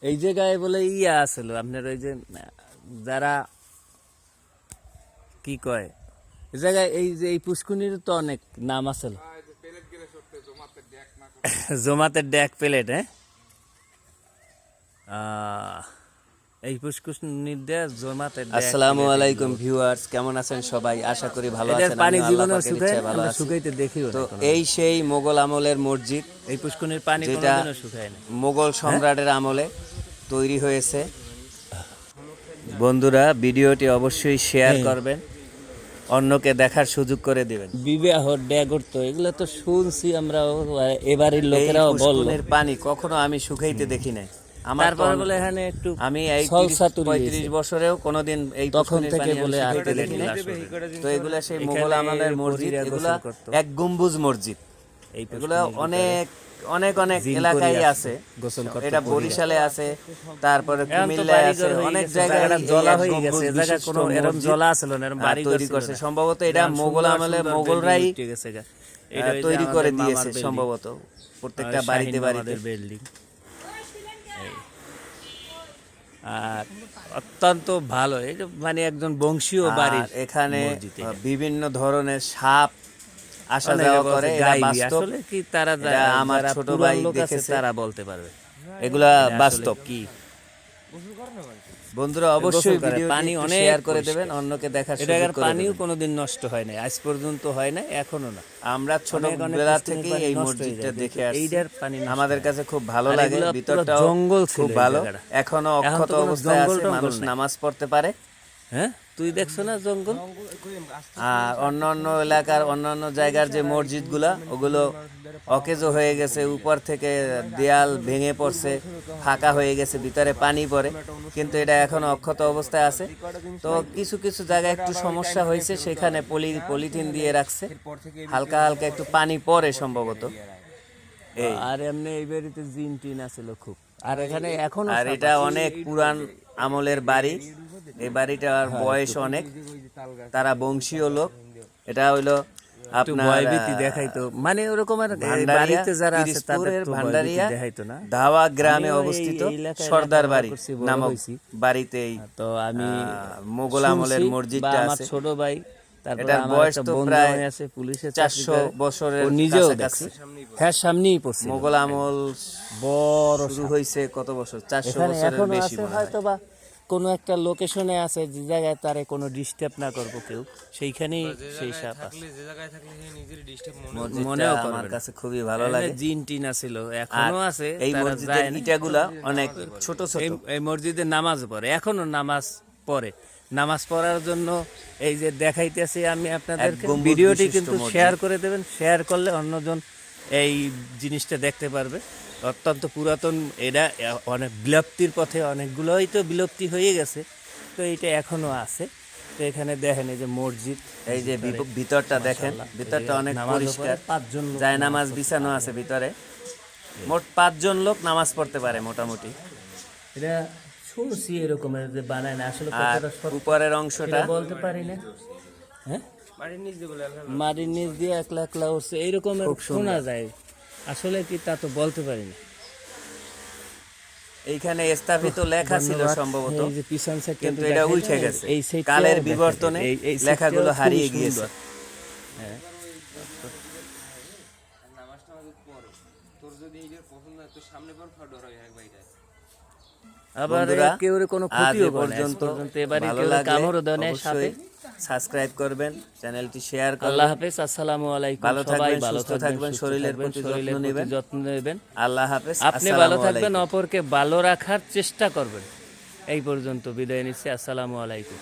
এই জায়গায় বলে ইয়া আছিল আপনার ওই যে যারা কি কয় এই জায়গায় এই যে এই পুষ্কুনির তো অনেক নাম আছিল জমাতের ড্যাক প্লেট হ্যাঁ এই পুষ্কুনির ড্যাক জমাতের ড্যাক। আসসালামু আলাইকুম ভিউয়ার্স, কেমন আছেন সবাই? আশা করি ভালো আছেন। পানি আমিও জীবনে আল্লাহ পাকের শুকায় ইচ্ছায় ভালো আমরা আছি। শুকাইতে দেখিও তো না এই সেই মোগল আমলের মসজিদ, এই পুষ্কুনির পানি যেটা কোনোদিনও শুকায় না। মোগল সম্রাটের আমলে তৈরি হয়েছে। বন্ধুরা, ভিডিওটি অবশ্যই শেয়ার করবেন, অন্যকে দেখার সুযোগ করে দিবেন। বিবাহ ড্যাগর তো এগুলো তো শুনছি আমরা, এবারের লোকেরাও বললো। পুষ্কুনির পানি কখনো আমি শুকাইতে দেখি নাই। আমার তারপরে বলে এখানে একটু আমি এই সলসা তুলি 35 বছরেও কোনোদিন এই তখন পুষ্কুনির থেকে পানি আমি বলে শুকাইতে দেখি নাই। তো এগুলা সেই মোগল আমলের মসজিদ, এগুলা এক গম্বুজ মসজিদ। এগুলা অনেক অনেক অনেক এলাকায় আছে। এটা বরিশালে আছে, তারপরে কুমিল্লায় আছে, অনেক জায়গায় জলা হয়ে গেছে। জায়গা কোনো এরকম জলা আছিল না, এরকম বাড়ি তৈরি করছে। সম্ভবত এটা মোগল আমলে মোগলরাই তৈরি করে দিয়েছে সম্ভবত, প্রত্যেকটা বাড়িতে বাড়িতে বিল্ডিং। আর অত্যন্ত ভালো, এই যে মানে একজন বংশীয় বাড়ি। এখানে বিভিন্ন ধরনের সাপ আসা যাওয়া করে। এটা বাস্তব। আসলে কি তারা আমার ছোট ভাই দেখেছে, তারা বলতে পারবে এগুলা বাস্তব কি। বন্ধুরা অবশ্যই ভিডিওটি পানি একটু অনেক শেয়ার করে দেবেন, অন্যকে দেখার সুযোগ এটার করে পানিও দেবেন। কোনোদিন নষ্ট হয় না, আজ পর্যন্ত হয় না, এখনো না। আমরা ছোটবেলা থেকে এই মসজিদটা দেখে আসছি, এইটার পানি আমাদের কাছে খুব ভালো লাগে। এগুলা ভিতরটাও পুরো জঙ্গল ছিল খুব এই ভালো, জায়গাটা। এখনো এখন অক্ষত তো কোনো অবস্থায় জঙ্গল আছে, টঙ্গল মানুষ নাই। নামাজ পড়তে পারে। হ্যাঁ, তুই দেখছো না জঙ্গল? আর অন্যান্য এলাকার অন্যান্য জায়গার যে মসজিদগুলা, ওগুলো অকেজো হয়ে গেছে, উপর থেকে দেয়াল ভেঙে পড়ছে, ফাঁকা হয়ে গেছে, ভিতরে পানি পড়ে, কিন্তু এটা এখনো অক্ষত অবস্থায় আছে। তো কিছু কিছু জায়গায় একটু সমস্যা হয়েছে, সেখানে পলিথিন দিয়ে রাখছে, হালকা হালকা একটু পানি পড়ে সম্ভবত। আর এমনি এই বাড়িতে জিন টিন আছিল খুব। আর এখানে এখন আর এটা অনেক পুরান আমলের বাড়ি, এই বাড়িটার বয়স অনেক, তারা বংশীয় লোক। এটা হইলো আপনার ভয়ভীতি দেখাইতো, মানে ওরকম আর বাড়িতে যারা আছে তাদের তো ভান্ডারিয়া দেখাইতো না। ধাওয়া গ্রামে আমিও অবস্থিত এই এলাকায় সর্দার বাড়ি করছি, বড় নামক হইছি। বাড়িতেই তো আমি মোগল আমলের শুনছি, মসজিদটা বা আমার আছে। ছোট ভাই, তারপর এটার আমার বয়স একটা তো বন্ধু প্রায় আছে পুলিশে 400 বছরের ও নিজেও কাছাকাছি। দেখছে। হ্যাঁ, সামনেই পড়ছে। মোগল আমল বড় শুরু হয়েছে কত বছর? 400 এখানে বছরের এখনো বেশি আছে মনে হয়। হয়তো, বা কোনো একটা লোকেশনে আছে যে জায়গায় তারে কোনো ডিস্টার্ব না করবো কেউ, সেইখানেই সেই সাপ আছে। মনেও আমার কাছে খুবই ভালো লাগে। জিন টিন আছিল, এখনো আছে। এই তারা মসজিদের যায় না। ইটাগুলা অনেক ছোট ছোট। এই মসজিদে নামাজ পড়ে, এখনো নামাজ পড়ে। নামাজ পড়ার জন্য এই যে দেখাইতেছি আমি আপনাদেরকে, গম্বুজ ভিডিওটি বিশিষ্ট কিন্তু মসজিদ। শেয়ার করে দেবেন। শেয়ার করলে অন্যজন এই জিনিসটা দেখতে পারবে। অত্যন্ত পুরাতন, এটা অনেক বিলুপ্তির পথে, অনেকগুলোই তো বিলুপ্তি হয়ে গেছে, তো এইটা এখনো আছে। তো এখানে দেখেন এই যে মসজিদ, এই যে ভিতরটা দেখেন, ভিতরটা অনেক পরিষ্কার, 5 জন যায় নামাজ বিছানো আছে ভিতরে। মোট 5 জন লোক নামাজ পড়তে পারে মোটামুটি। এটা শুনছি এরকমের যে বানায় না, আসলে আর কতটা সত্য উপরের অংশটা সেটা বলতে পারি না। হ্যাঁ, মাটির নিচ দিয়ে একলা একলা উঠছে এইরকমের শোনা যায়, আসলে কি তা তো বলতে পারি না। এইখানে স্থাপিত লেখা ছিল সম্ভবত, এই যে পিছন সাইড কিন্তু এটা উঠে গেছে, কালের বিবর্তনে লেখাগুলো হারিয়ে গিয়েছে। আবার কেউ কোনো ক্ষতিও পর্যন্ত এবারে কেউ কামড়ও দেয় না সাপে। সাবস্ক্রাইব করবেন, চ্যানেলটি শেয়ার করবেন। আল্লাহ হাফেজ, আসসালামু আলাইকুম। ভালো সবাই থাকবেন, ভালো সুস্থ থাকবেন, শরীরের প্রতি যত্ন নেবেন। আল্লাহ হাফেজ। আপনি ভালো থাকবেন, অপরকে ভালো রাখার চেষ্টা করবেন। এই পর্যন্ত বিদায় নিচ্ছি, আসসালামু আলাইকুম।